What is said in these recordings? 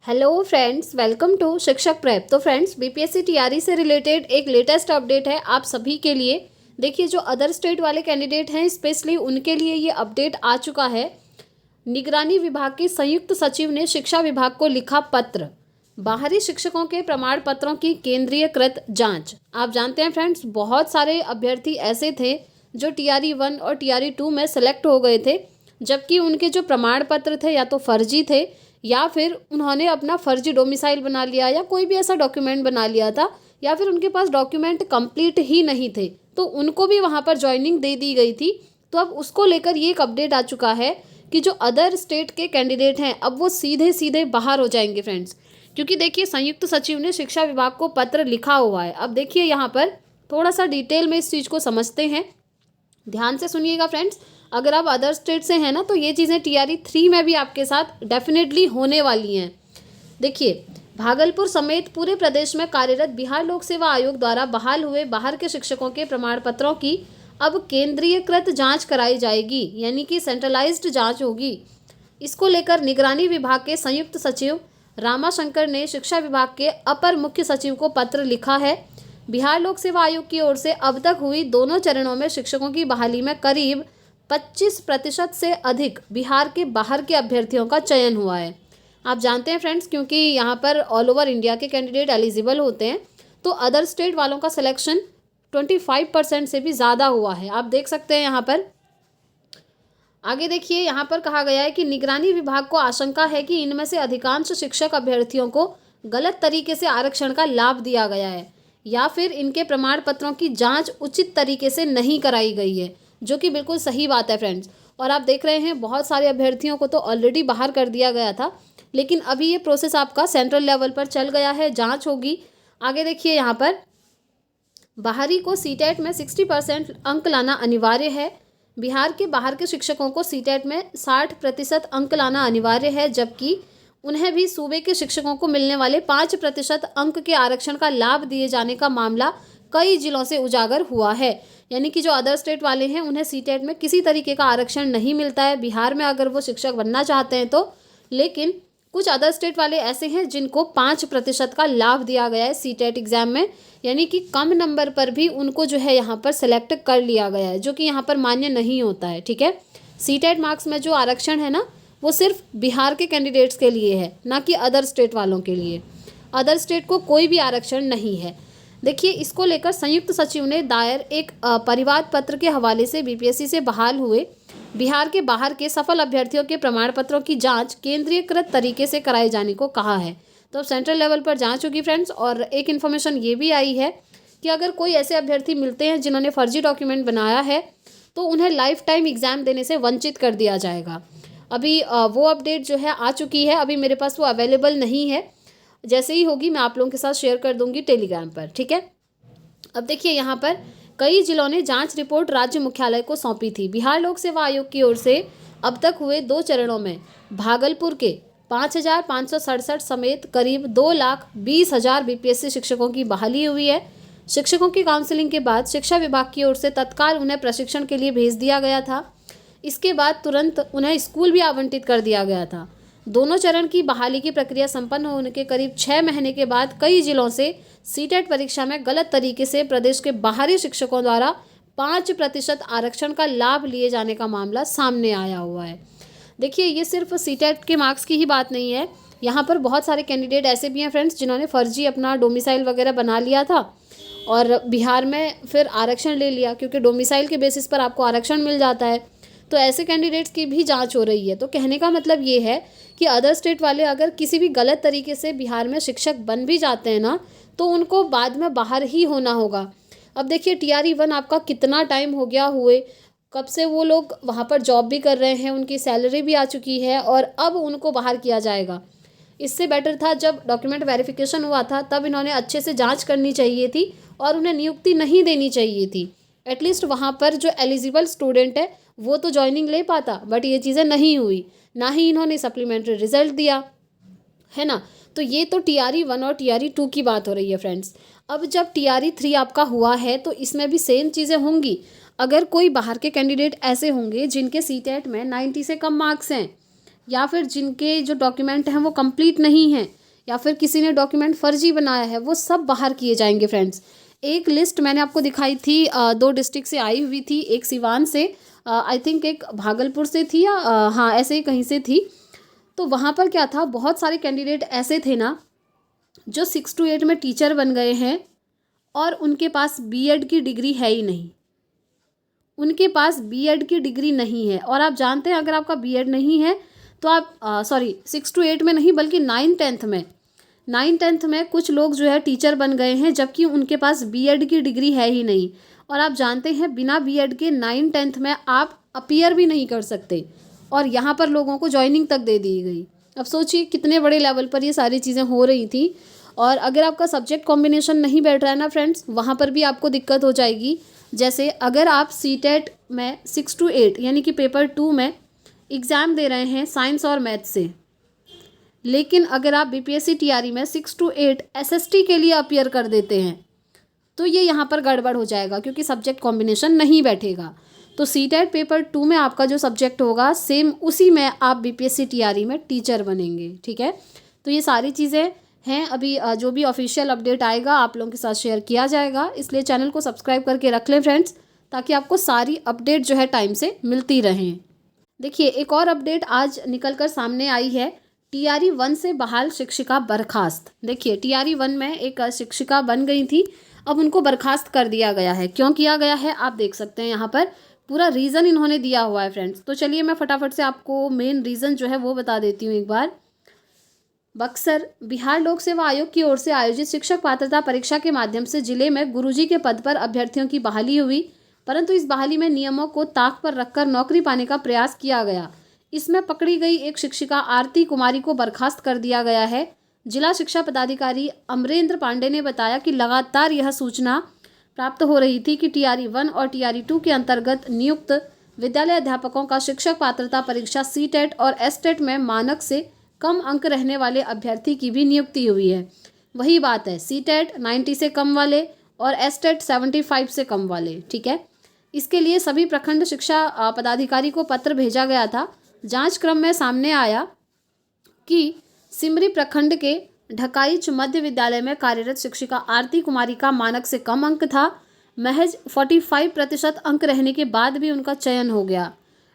Hello friends, welcome to शिक्षक prep. तो friends, BPSC TRE से रिलेटेड एक लेटेस्ट अपडेट है आप सभी के लिए। देखिए, जो अदर स्टेट वाले कैंडिडेट हैं स्पेशली उनके लिए ये अपडेट आ चुका है। निगरानी विभाग के संयुक्त सचिव ने शिक्षा विभाग को लिखा पत्र, बाहरी शिक्षकों के प्रमाण पत्रों की केंद्रीयकृत जांच। आप जानते हैं फ्रेंड्स, बहुत सारे अभ्यर्थी ऐसे थे जो टीआरई 1 और टीआरई 2 में सेलेक्ट हो गए थे, जबकि उनके जो प्रमाण पत्र थे या तो फर्जी थे या फिर उन्होंने अपना फर्जी डोमिसाइल बना लिया या कोई भी ऐसा डॉक्यूमेंट बना लिया था, या फिर उनके पास डॉक्यूमेंट कंप्लीट ही नहीं थे, तो उनको भी वहाँ पर ज्वाइनिंग दे दी गई थी। तो अब उसको लेकर ये एक अपडेट आ चुका है कि जो अदर स्टेट के कैंडिडेट हैं अब वो सीधे सीधे बाहर हो जाएंगे फ्रेंड्स, क्योंकि देखिए संयुक्त सचिव ने शिक्षा विभाग को पत्र लिखा हुआ है। अब देखिए यहाँ पर थोड़ा सा डिटेल में इस चीज़ को समझते हैं, ध्यान से सुनिएगा फ्रेंड्स। अगर आप अदर स्टेट से हैं ना, तो ये चीज़ें टीआरई 3 में भी आपके साथ डेफिनेटली होने वाली हैं। देखिए, भागलपुर समेत पूरे प्रदेश में कार्यरत बिहार लोक सेवा आयोग द्वारा बहाल हुए बाहर के शिक्षकों के प्रमाण पत्रों की अब केंद्रीयकृत जांच कराई जाएगी, यानी कि सेंट्रलाइज्ड जांच होगी। इसको लेकर निगरानी विभाग के संयुक्त सचिव रामाशंकर ने शिक्षा विभाग के अपर मुख्य सचिव को पत्र लिखा है। बिहार लोक सेवा आयोग की ओर से अब तक हुई दोनों चरणों में शिक्षकों की बहाली में करीब 25% से अधिक बिहार के बाहर के अभ्यर्थियों का चयन हुआ है। आप जानते हैं फ्रेंड्स, क्योंकि यहाँ पर ऑल ओवर इंडिया के कैंडिडेट एलिजिबल होते हैं, तो अदर स्टेट वालों का सिलेक्शन 25% से भी ज़्यादा हुआ है। आप देख सकते हैं यहाँ पर आगे देखिए, यहाँ पर कहा गया है कि निगरानी विभाग को आशंका है कि इनमें से अधिकांश शिक्षक अभ्यर्थियों को गलत तरीके से आरक्षण का लाभ दिया गया है या फिर इनके प्रमाण पत्रों की जांच उचित तरीके से नहीं कराई गई है, जो कि बिल्कुल सही बात है फ्रेंड्स। और आप देख रहे हैं बहुत सारे अभ्यर्थियों को तो ऑलरेडी बाहर कर दिया गया था, लेकिन अभी ये प्रोसेस आपका सेंट्रल लेवल पर चल गया है, जांच होगी। आगे देखिए, यहाँ पर बाहरी को सीटेट में 60% अंक लाना अनिवार्य है। बिहार के बाहर के शिक्षकों को सीटेट में 60% अंक लाना अनिवार्य है, जबकि उन्हें भी सूबे के शिक्षकों को मिलने वाले 5% अंक के आरक्षण का लाभ दिए जाने का मामला कई जिलों से उजागर हुआ है। यानी कि जो अदर स्टेट वाले हैं उन्हें सीटेट में किसी तरीके का आरक्षण नहीं मिलता है बिहार में अगर वो शिक्षक बनना चाहते हैं तो। लेकिन कुछ अदर स्टेट वाले ऐसे हैं जिनको 5% का लाभ दिया गया है सीटेट एग्जाम में, यानी कि कम नंबर पर भी उनको जो है यहाँ पर सेलेक्ट कर लिया गया है, जो कि यहाँ पर मान्य नहीं होता है। ठीक है, सीटेट मार्क्स में जो आरक्षण है ना, वो सिर्फ बिहार के कैंडिडेट्स के लिए है, ना कि अदर स्टेट वालों के लिए। अदर स्टेट को कोई भी आरक्षण नहीं है। देखिए, इसको लेकर संयुक्त सचिव ने दायर एक परिवाद पत्र के हवाले से बीपीएससी से बहाल हुए बिहार के बाहर के सफल अभ्यर्थियों के प्रमाण पत्रों की जांच केंद्रीयकृत तरीके से कराए जाने को कहा है। तो अब सेंट्रल लेवल पर जांच होगी फ्रेंड्स। और एक इन्फॉर्मेशन ये भी आई है कि अगर कोई ऐसे अभ्यर्थी मिलते हैं जिन्होंने फर्जी डॉक्यूमेंट बनाया है, तो उन्हें लाइफ टाइम एग्जाम देने से वंचित कर दिया जाएगा। अभी वो अपडेट जो है आ चुकी है, अभी मेरे पास वो अवेलेबल नहीं है। जैसे ही होगी मैं आप लोगों के साथ शेयर कर दूंगी टेलीग्राम पर। ठीक है, अब देखिए, यहाँ पर कई जिलों ने जांच रिपोर्ट राज्य मुख्यालय को सौंपी थी। बिहार लोक सेवा आयोग की ओर से अब तक हुए 2 चरणों में भागलपुर के 5,567 समेत करीब 2,20,000 बीपीएससी शिक्षकों की बहाली हुई है। शिक्षकों की काउंसलिंग के बाद शिक्षा विभाग की ओर से तत्काल उन्हें प्रशिक्षण के लिए भेज दिया गया था। इसके बाद तुरंत उन्हें स्कूल भी आवंटित कर दिया गया था। दोनों चरण की बहाली की प्रक्रिया संपन्न होने के करीब 6 महीने के बाद कई जिलों से सीटेट परीक्षा में गलत तरीके से प्रदेश के बाहरी शिक्षकों द्वारा 5% आरक्षण का लाभ लिए जाने का मामला सामने आया हुआ है। देखिए, ये सिर्फ सीटेट के मार्क्स की ही बात नहीं है, यहाँ पर बहुत सारे कैंडिडेट ऐसे भी हैं फ्रेंड्स जिन्होंने फर्जी अपना डोमिसाइल वगैरह बना लिया था और बिहार में फिर आरक्षण ले लिया, क्योंकि डोमिसाइल के बेसिस पर आपको आरक्षण मिल जाता है। तो ऐसे कैंडिडेट्स की भी जांच हो रही है। तो कहने का मतलब ये है कि अदर स्टेट वाले अगर किसी भी गलत तरीके से बिहार में शिक्षक बन भी जाते हैं ना, तो उनको बाद में बाहर ही होना होगा। अब देखिए, टीआरई 1 आपका कितना टाइम हो गया हुए, कब से वो लोग वहाँ पर जॉब भी कर रहे हैं, उनकी सैलरी भी आ चुकी है और अब उनको बाहर किया जाएगा। इससे बेटर था जब डॉक्यूमेंट वेरिफिकेशन हुआ था तब इन्होंने अच्छे से जांच करनी चाहिए थी और उन्हें नियुक्ति नहीं देनी चाहिए थी। एटलीस्ट वहाँ पर जो एलिजिबल स्टूडेंट है वो तो ज्वाइनिंग ले पाता, बट ये चीज़ें नहीं हुई, ना ही इन्होंने सप्लीमेंट्री रिजल्ट दिया, है ना। तो ये तो टीआरई 1 और टीआरई 2 की बात हो रही है फ्रेंड्स। अब जब टीआरई 3 आपका हुआ है तो इसमें भी सेम चीज़ें होंगी। अगर कोई बाहर के कैंडिडेट ऐसे होंगे जिनके सीटेट में 90 से कम मार्क्स हैं, या फिर जिनके जो डॉक्यूमेंट हैं वो कंप्लीट नहीं हैं, या फिर किसी ने डॉक्यूमेंट फर्जी बनाया है, वो सब बाहर किए जाएंगे फ्रेंड्स। एक लिस्ट मैंने आपको दिखाई थी, 2 डिस्ट्रिक्ट से आई हुई थी, एक सिवान से, आई थिंक एक भागलपुर से थी, या हाँ ऐसे ही कहीं से थी। तो वहाँ पर क्या था, बहुत सारे कैंडिडेट ऐसे थे ना जो 6 to 8 में टीचर बन गए हैं और उनके पास बीएड की डिग्री है ही नहीं, उनके पास बीएड की डिग्री नहीं है। और आप जानते हैं अगर आपका बीएड नहीं है तो आप 6 to 8 में नहीं बल्कि 9th 10th में कुछ लोग जो है टीचर बन गए हैं, जबकि उनके पास बीएड की डिग्री है ही नहीं। और आप जानते हैं बिना बीएड के 9th 10th में आप अपीयर भी नहीं कर सकते, और यहाँ पर लोगों को ज्वाइनिंग तक दे दी गई। अब सोचिए कितने बड़े लेवल पर ये सारी चीज़ें हो रही थी। और अगर आपका सब्जेक्ट कॉम्बिनेशन नहीं बैठ रहा है ना फ्रेंड्स, वहाँ पर भी आपको दिक्कत हो जाएगी। जैसे अगर आप सीटेट में 6 to 8 यानी कि पेपर 2 में एग्ज़ाम दे रहे हैं साइंस और मैथ से, लेकिन अगर आप बीपीएससी टीआरई में 6 to 8 एसएसटी के लिए अपीयर कर देते हैं तो ये यहाँ पर गड़बड़ हो जाएगा, क्योंकि सब्जेक्ट कॉम्बिनेशन नहीं बैठेगा। तो सीटेट पेपर 2 में आपका जो सब्जेक्ट होगा सेम उसी में आप बीपीएससी टीआरई में टीचर बनेंगे, ठीक है। तो ये सारी चीज़ें हैं, अभी जो भी ऑफिशियल अपडेट आएगा आप लोगों के साथ शेयर किया जाएगा, इसलिए चैनल को सब्सक्राइब करके रख लें फ्रेंड्स, ताकि आपको सारी अपडेट जो है टाइम से मिलती रहें। देखिए एक और अपडेट आज निकल कर सामने आई है, टीआरई 1 से बहाल शिक्षिका बर्खास्त। देखिए टीआरई 1 में एक शिक्षिका बन गई थी, अब उनको बर्खास्त कर दिया गया है। क्यों किया गया है आप देख सकते हैं, यहाँ पर पूरा रीज़न इन्होंने दिया हुआ है फ्रेंड्स। तो चलिए मैं फटाफट से आपको मेन रीज़न जो है वो बता देती हूँ एक बार। बक्सर बिहार लोक सेवा आयोग की ओर से आयोजित शिक्षक पात्रता परीक्षा के माध्यम से जिले में गुरुजी के पद पर अभ्यर्थियों की बहाली हुई, परंतु इस बहाली में नियमों को ताक पर रखकर नौकरी पाने का प्रयास किया गया। इसमें पकड़ी गई एक शिक्षिका आरती कुमारी को बर्खास्त कर दिया गया है। जिला शिक्षा पदाधिकारी अमरेंद्र पांडे ने बताया कि लगातार यह सूचना प्राप्त हो रही थी कि टीआरई 1 और टीआरई 2 के अंतर्गत नियुक्त विद्यालय अध्यापकों का शिक्षक पात्रता परीक्षा सीटेट और एसटेट में मानक से कम अंक रहने वाले अभ्यर्थी की भी नियुक्ति हुई है। वही बात है, सीटेट 90 से कम वाले और एसटेट 75 से कम वाले, ठीक है। इसके लिए सभी प्रखंड शिक्षा पदाधिकारी को पत्र भेजा गया था। जांच क्रम में सामने आया कि सिमरी प्रखंड के ढकाईच मध्य विद्यालय में कार्यरत शिक्षिका आरती कुमारी का मानक से कम अंक था। महज 45% अंक रहने के बाद भी उनका चयन हो गया।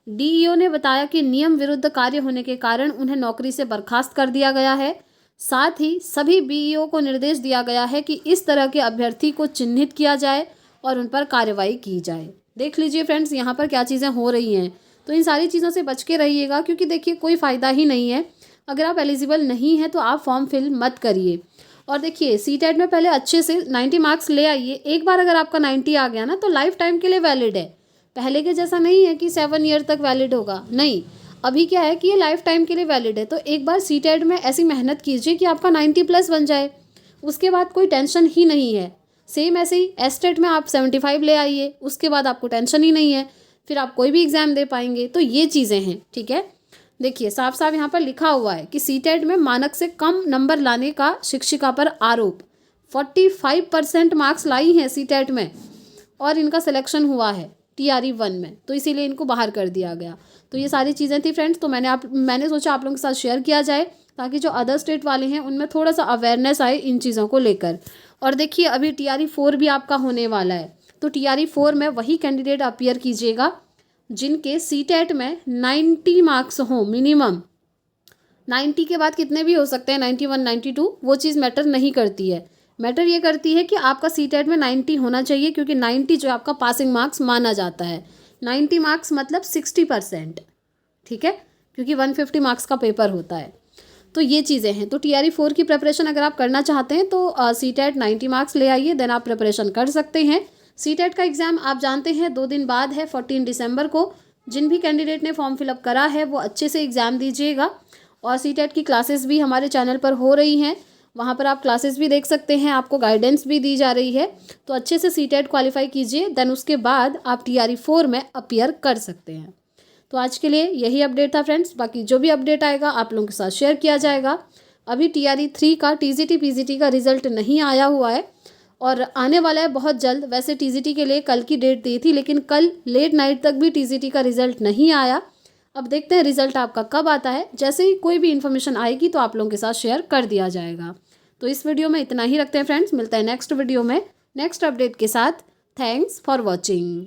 डीईओ ने बताया कि नियम विरुद्ध कार्य होने के कारण उन्हें नौकरी से बर्खास्त कर दिया गया है। साथ ही सभी बीईओ को निर्देश दिया गया है कि इस तरह के अभ्यर्थी को चिन्हित किया जाए और उन पर कार्रवाई की जाए। देख लीजिए फ्रेंड्स यहाँ पर क्या चीज़ें हो रही हैं, तो इन सारी चीज़ों से बच के रहिएगा, क्योंकि देखिए कोई फ़ायदा ही नहीं है। अगर आप एलिजिबल नहीं हैं तो आप फॉर्म फिल मत करिए। और देखिए सीटेट में पहले अच्छे से 90 मार्क्स ले आइए। एक बार अगर आपका 90 आ गया ना तो लाइफ टाइम के लिए वैलिड है, पहले के जैसा नहीं है कि 7 ईयर तक वैलिड होगा, नहीं। अभी क्या है कि ये लाइफ टाइम के लिए वैलिड है। तो एक बार सीटेट में ऐसी मेहनत कीजिए कि आपका 90+ बन जाए, उसके बाद कोई टेंशन ही नहीं है। सेम ऐसे ही एसटेट में आप 75 ले आइए, उसके बाद आपको टेंशन ही नहीं है, फिर आप कोई भी एग्ज़ाम दे पाएंगे। तो ये चीज़ें हैं, ठीक है। देखिए साफ साफ यहाँ पर लिखा हुआ है कि सीटेट में मानक से कम नंबर लाने का शिक्षिका पर आरोप। 45% मार्क्स लाई हैं सीटेट में और इनका सिलेक्शन हुआ है टीआरई 1 में, तो इसीलिए इनको बाहर कर दिया गया। तो ये सारी चीज़ें थी फ्रेंड्स, तो मैंने सोचा आप लोगों के साथ शेयर किया जाए, ताकि जो अदर स्टेट वाले हैं उनमें थोड़ा सा अवेयरनेस आए इन चीज़ों को लेकर। और देखिए अभी टीआरई 4 भी आपका होने वाला है, तो टीआरई 4 में वही कैंडिडेट अपीयर कीजिएगा जिनके सीटेट में 90 मार्क्स हों मिनिमम। 90 के बाद कितने भी हो सकते हैं, 91, 92, वो चीज़ मैटर नहीं करती है। मैटर ये करती है कि आपका सीटेट में 90 होना चाहिए, क्योंकि 90 जो आपका पासिंग मार्क्स माना जाता है। 90 मार्क्स मतलब 60%, ठीक है, क्योंकि 150 मार्क्स का पेपर होता है। तो ये चीज़ें हैं। तो टीआरई 4 की प्रिपरेशन अगर आप करना चाहते हैं तो सीटेट 90 मार्क्स ले आइए, देन आप प्रिपरेशन कर सकते हैं। सीटेट का एग्ज़ाम आप जानते हैं 2 दिन बाद है, 14 दिसंबर को। जिन भी कैंडिडेट ने फॉर्म फिलअप करा है वो अच्छे से एग्ज़ाम दीजिएगा। और सीटेट की क्लासेस भी हमारे चैनल पर हो रही हैं, वहाँ पर आप क्लासेस भी देख सकते हैं, आपको गाइडेंस भी दी जा रही है। तो अच्छे से सीटेट क्वालिफाई कीजिए, देन उसके बाद आप टीआरई 4 में अपीयर कर सकते हैं। तो आज के लिए यही अपडेट था फ्रेंड्स, बाकी जो भी अपडेट आएगा आप लोगों के साथ शेयर किया जाएगा। अभी टीआरई 3 का टीजीटी पीजीटी का रिजल्ट नहीं आया हुआ है और आने वाला है बहुत जल्द। वैसे टीजीटी के लिए कल की डेट दी थी, लेकिन कल लेट नाइट तक भी टीजीटी का रिजल्ट नहीं आया। अब देखते हैं रिजल्ट आपका कब आता है। जैसे ही कोई भी इन्फॉर्मेशन आएगी तो आप लोगों के साथ शेयर कर दिया जाएगा। तो इस वीडियो में इतना ही रखते हैं फ्रेंड्स, मिलता है नेक्स्ट वीडियो में नेक्स्ट अपडेट के साथ। Thanks for watching.